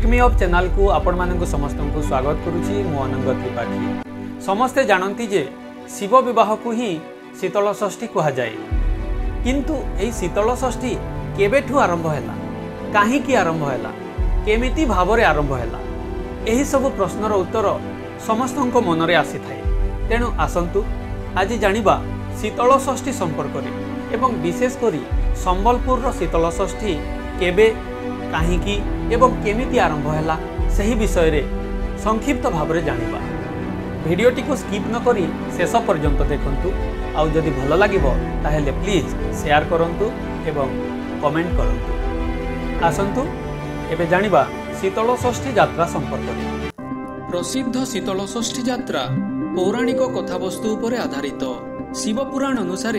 Me of channel को आपण मानक समस्त को स्वागत करुच्ची मु अनंग त्रिपाठी। समस्ते जानती जे शिव विवाह को ही शीतल षष्ठी कह जाए, किंतु यही शीतल षष्ठी केबेठू आरंभ हैला, काहींकी आरंभ हैला, केमिति भावरे आरंभ हैला, यही सब प्रश्नर उत्तर समस्तक मनरे आसी थाए। तेणु आसंतु आज जानिबा शीतल षष्ठी संपर्क रे एवं विशेषकर संबलपुर शीतल षष्ठी केबे काहींकी एवं केमिति आरंभ हैला सही विषय रे संक्षिप्त भाव में जानिबा। वीडियोटी को स्किप न करी शेष पर्यंत देखंतु। आउ जदि भल लागिबो ताहेले प्लीज शेयर करंतु एवं कमेंट करंतु। आसंतु एबे जानिबा शीतल षष्ठी यात्रा संपर्क रे। प्रसिद्ध शीतल षष्ठी यात्रा पौराणिक कथावस्तु उपर आधारित। शिव पुराण अनुसार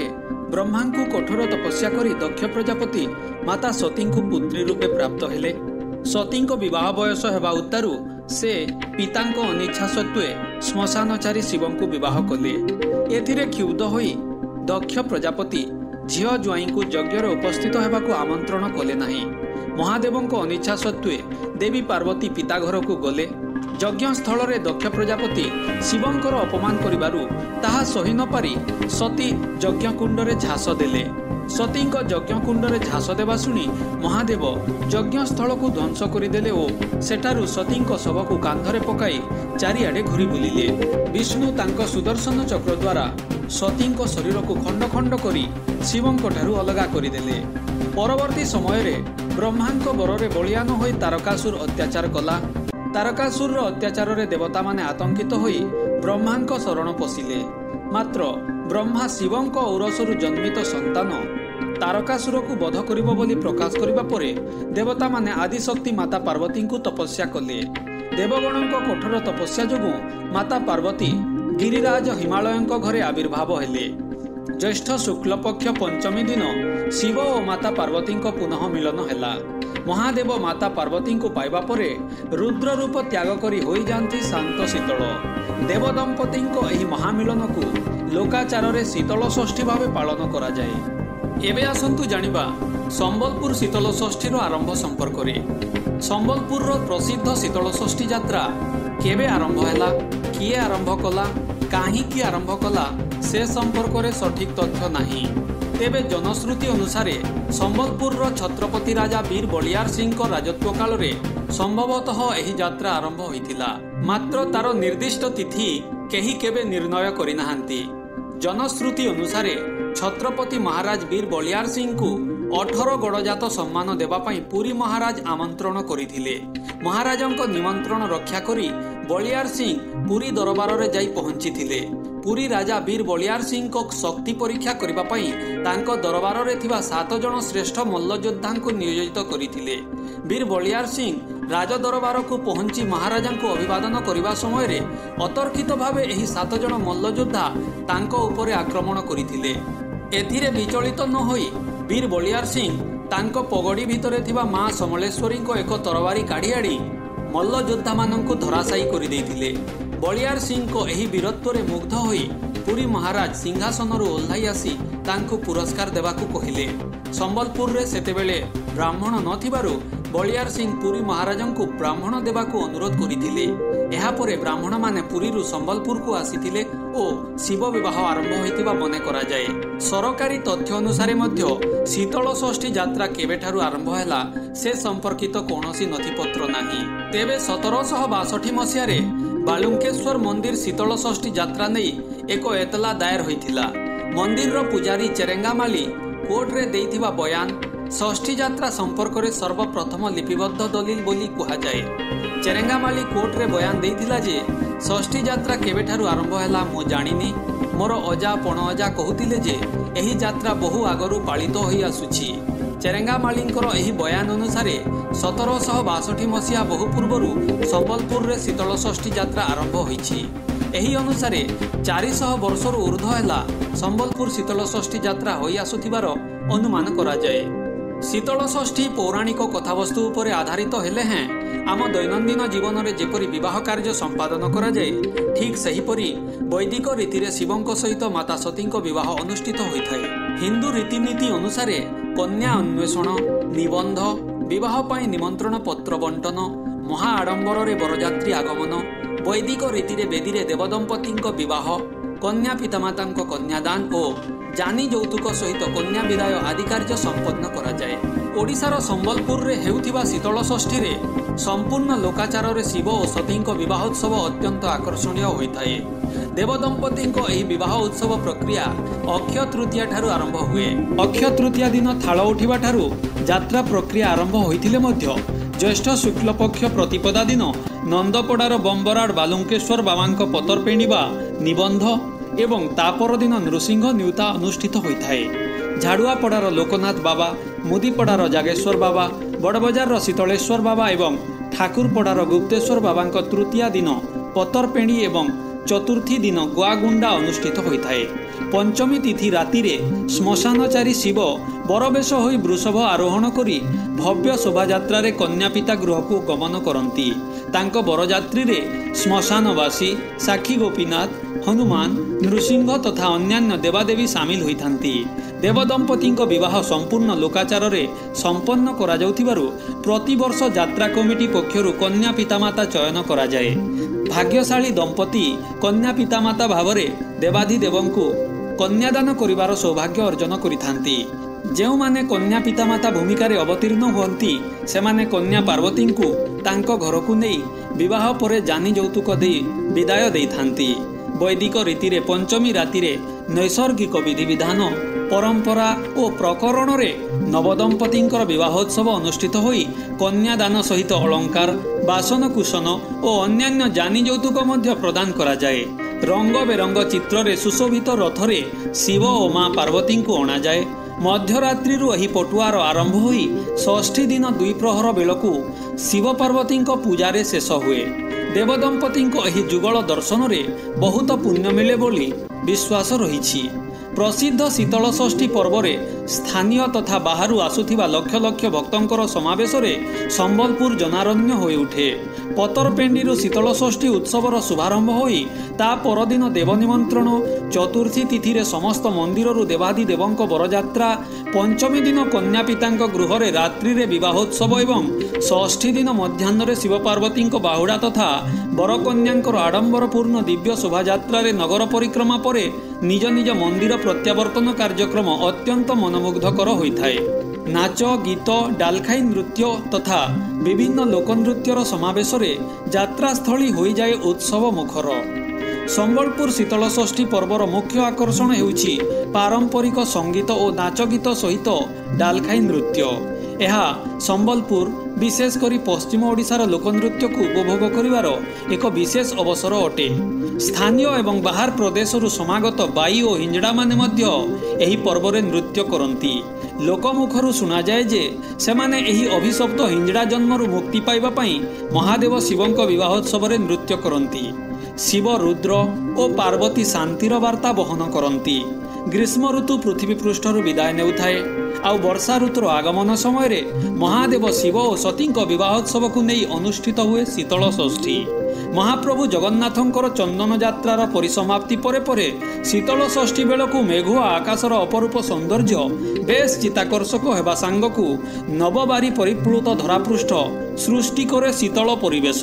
ब्रह्मा को कठोर तपस्या करी दक्ष प्रजापति माता सती को पुत्री रूपे प्राप्त हेले। सती विवाह बयस हेबा उत्तारु से पिता अनिच्छा सत्वे श्मशानचारी शिव को विवाह कले। एथिरे क्षुब्ध होई दक्ष प्रजापति झियो ज्वाई को यज्ञ उपस्थित हेबाकु आमंत्रण कले नाही। महादेव अनिच्छा सत्वे देवी पार्वती पिता घर को गले। यज्ञ स्थल रे दक्ष प्रजापति शिवंकर अपमान करिबारु ताहा सही न पारी सती यज्ञ कुंड रे झास देले। सती यज्ञ कुंड रे झास देवा सुनी महादेव यज्ञ स्थल को ध्वंस करदेले और सेठारु सती शव को कांधरे पकाई चारिआडे घुरी बुलिले। विष्णु तांको सुदर्शन चक्र द्वारा सती शरीर को खंड खंड करी शिवंक ठारु अलगा करदेले। परवर्ती समय रे ब्रह्मांक बରରେ बलियान होई तारकासुर अत्याचार कला। तारकासुर अत्याचार रे देवता माने आतंकित होई ब्रह्मांक शरण पशिले। मात्र ब्रह्मा शिवंक औरसरु जन्मित संतान तारकासुर को वध करिबो बोली प्रकाश करिबा परे देवता माने आदिशक्ति माता पार्वती को तपस्या कले। देवगणक कठोर तपस्या जोगु माता पार्वती गिरिराज हिमालयंक घरे आविर्भाव हेले। ज्येष्ठ शुक्ल पक्ष पंचमी दिन शिव और माता पार्वती पुनः मिलन हेला। महादेव माता पार्वती को पाइबा परे रुद्र रूप त्याग करी होई जानती शांत शीतल। देव दंपति एही महामिलन को लोकाचार रे शीतल षष्ठी भावे पालन करा जाए। एबे आसंतु जानिबा संबलपुर शीतल षष्ठी आरंभ संपर्क रे। संबलपुर प्रसिद्ध शीतल षष्ठी यात्रा केबे आरंभ हैला, किए आरंभ कला, काहींकी आरंभ कला से संपर्क रे सठिक तथ्य नाही। तेबे जनश्रुति अनुसार संबलपुर छत्रपति राजा वीर बलियार सिंह राजत्व काल रे संभवतः एही यात्रा आरंभ होइतिला। मात्र तार निर्दिष्ट तिथि केही केबे निर्णय करि नाहांती। जनश्रुति अनुसार छत्रपति महाराज वीर बलियार सिंह को 18 गड़जात सम्मान देवा पई पुरी महाराज आमंत्रण करिथिले। महाराजंक निमंत्रण रक्षा करी बलियार सिंह पुरी दरबार रे जाई पहुंचीथिले। पुरी राजा वीर बलियार सिंह को शक्ति परीक्षा करिबा पई तांको दरबार रे थिबा 7 जण श्रेष्ठ मल्लयोद्धा को नियोजित करिथिले। वीर बलियार सिंह राज दरबार को पहुंची महाराजा को अभिवादन करने समय रे अतर्कित भावे एही 7 जण मल्लयोद्धा तांको उपरे आक्रमण करिथिले। एथिरे विचलित न होई वीर बलियार सिंह तांको पगड़ी भितरे थिबा मां समलेश्वरी को एक तरवारी काढ़ी आड़ी मल्लयोद्धा माननकु धराशायी करि दैथिले। बलियार सिंह को एही वीरत्व रे मुग्ध होई पुरी महाराज सिंहासन ओह्लाई आसी तांको पुरस्कार देवाकू कहिले। संबलपुर रे सेतेबेले ब्राह्मण नथिबारु बलियार सिंह पुरी महाराजन को ब्राह्मण देवाकू अनुरोध करिथिले। एहा परे ब्राह्मण माने पुरीरु संबलपुर को आसीथिले ओ शिव विवाह आरंभ होइतिबा मने करा जाए। सरकारी तथ्य अनुसार मध्य शीतल षष्ठी यात्रा केबेठारु आरंभ हैला से संपर्कित कौनसी नथिपत्र नाही। तेबे 1762 मसिया रे बालुंकेश्वर मंदिर शीतल षष्ठी यात्रा नहीं एक एतला दायर होइथिला। मंदिर रो पुजारी चेरेंगामाली कोर्ट रे देइथिबा बयान षष्ठी यात्रा संपर्क रे सर्वप्रथम लिपिबद्ध दलिल बोली कहा जाए। चेरेंगामाली कोर्ट रे बयान देइथिला जे षष्ठी यात्रा केबेठारु आरंभ हैला मु जानिनी। मोर अजा पण अजा कहूतिले जे एही यात्रा बहु आगरु पालित होई आसुछि। चेरेंगामालींकर एही बयान अनुसार 1762 मसीहा बहु पूर्वरु संबलपुर रे शीतल षष्ठी यात्रा आरंभ होइछि। एही अनुसार 400 वर्षर ऊर्ध्व हैला संबलपुर शीतल षष्ठी यात्रा होई आसुथिबार अनुमान करा जाए। शीतल षष्ठी पौराणिक कथावस्तु उपर आधारित हेले हैं आम दैनंदिन जीवन में जेपरी विवाह कार्य संपादन करा जाए ठीक सेहीपरि वैदिक रीति रे शिवंक सहित माता सती विवाह अनुष्ठित होता है। हिंदू रीतिनीति अनुसार कन्या अन्वेषण, निबंध, विवाह पाई निमंत्रण पत्र बंटन, महा आडंबर बरजात्री आगमन, वैदिक रीति बेदी देवदंपति बह, कन्या पितामाता कन्यादान और जानी यौतुक सहित कन्या विदाय आदि कार्य संपन्न करा जाए। ओडिशार संबलपुर रे हेउथिबा शीतल षष्ठी रे संपूर्ण लोकाचार रे शिव और सती विवाहोत्सव अत्यंत आकर्षणीय होइथाए। देवदंपति विवाह उत्सव प्रक्रिया अक्षय तृतीया ठारू आरंभ हुए। अक्षय तृतीया दिन थाल उठिबा ठारू यात्रा प्रक्रिया आरंभ होइथिले मध्य ज्येष्ठ शुक्ल पक्ष प्रतिपदा दिन नंदपड़ार बंबराड़ बालुंकेश्वर बाबा पतर पेणिबा निबंध एवं तापर दिन नृसिंह न्यूता अनुष्ठित होता है। झाड़ुआपड़ार लोकनाथ बाबा, मुदीपड़ार जागेश्वर बाबा, बड़बजार शीतलेश्वर बाबा एवं ठाकुरपड़ार गुप्तेश्वर बाबा तृतीया दिन पतरपेणी एवं चतुर्थी दिन गुआगुंडा अनुष्ठित होता है। पंचमी तिथि राति रे श्मशानचारी शिव बरवेश होई वृषभ आरोहण करी भव्य शोभायात्रा रे कन्यापिता गृह को गमन करती। तांको बरजात्री रे श्मशानवासी साक्षी गोपीनाथ, हनुमान, नृसिंह तथा अन्यान्य देवादेवी सामिल होइथांती। देवदंपति विवाह संपूर्ण लोकाचार रे संपन्न करा जाउथिबारु प्रतिवर्ष यात्रा कमिटी पक्षरु कन्या पितामाता चयन करा जाए। भाग्यशाली दंपति कन्या पितामाता भावरे देवाधिदेवंकु कन्यादान करिवार सौभाग्य अर्जन करिथांती। जेउमाने कन्या पितामाता भूमिकार अवतीर्ण हुअन्ती सेमाने कन्या पार्वती को तांको घरकु नेई विवाह परे जानी यौतुक दे विदाय देइथांती। वैदिक रीति रे पंचमी राति रे नैसर्गिक विधि विधान परंपरा और प्रकरण रे नवदंपति विवाहोत्सव अनुष्ठित होई कन्यादान सहित अलंकार, बासन कुशन और अन्यान्य जानी यौतुक मध्य प्रदान करा जाए। रंग बेरंग चित्र रे सुशोभित रथरे शिव और माँ पार्वती को अणा जाए। मध्यरात्रि एही पटुआर आरंभ होई षष्ठी दिन द्विप्रहर बेलकू शिव पार्वती पूजारे शेष हुए। देवदंपति एही जुगल दर्शन रे बहुत पुण्य मिले बोली विश्वास रही। प्रसिद्ध शीतल षष्ठी पर्व रे स्थानीय तथा बाहरु आसुथिबा लक्ष लक्ष भक्तंकर समावेश रे संबलपुर जनारण्य होई उठे। पतरपेंडीरु शीतल षष्ठी उत्सवर शुभारंभ होई ता परदिन देव निमंत्रण, चतुर्थी तिथि रे समस्त मंदिररु देवादि देवंक बरयात्रा, पंचमी दिन कन्या पितांक गृह रे रात्रि रे विवाहोत्सव एवं षष्ठी दिन मध्याह्न रे शिव पार्वती बाहुड़ा तथा बरकन्यांकर आडंबरपूर्ण दिव्य शोभायात्रा रे नगर परिक्रमा परे निज निज मंदिर प्रत्यावर्तन कार्यक्रम अत्यंत मनमुग्धकर होइथाए। नाच, गीत, डालखाई नृत्य तथा विभिन्न लोकनृत्यर समावेश रे यात्रास्थली होई जाए उत्सव मुखर। संबलपुर शीतल षष्ठी पर्वर मुख्य आकर्षण हेउछि पारंपरिक संगीत और नाच गीत सहित डालखाई नृत्य। यह संबलपुर विशेषकर पश्चिम ओडिशार लोकनृत्य को उपभोग करिवार एक विशेष अवसर अटे। स्थानीय एवं बाहर प्रदेशरु समागत बाई और हिंजड़ा माने मध्य एही पर्वरे नृत्य करती। लोकमुखरु सुना जाए जे सेमाने एही अभिशप्त हिंजड़ा जन्मरु मुक्ति पाइबा पई महादेव शिवंक विवाहोत्सव रे नृत्य करती। शिव रुद्र और पार्वती शांतिर वार्ता बहन करती। ग्रीष्म ऋतु पृथ्वी पृष्ठरु विदाय नेउथाए आउ वर्षा ऋतुर आगमन समय रे महादेव शिव और सती विवाहोत्सव को नहीं अनुष्ठित हुए शीतल षष्ठी। महाप्रभु जगन्नाथंकर चंदन यात्रार परिसमाप्ति परे परे शीतल षष्ठी बेलकू मेघुआ आकाशर अपरूप सौंदर्य बेस चित्ताकर्षक हेबा सांगकू नवबारी परिप्लुत धरापृष्ठ सृष्टि करे शीतल परिवेश।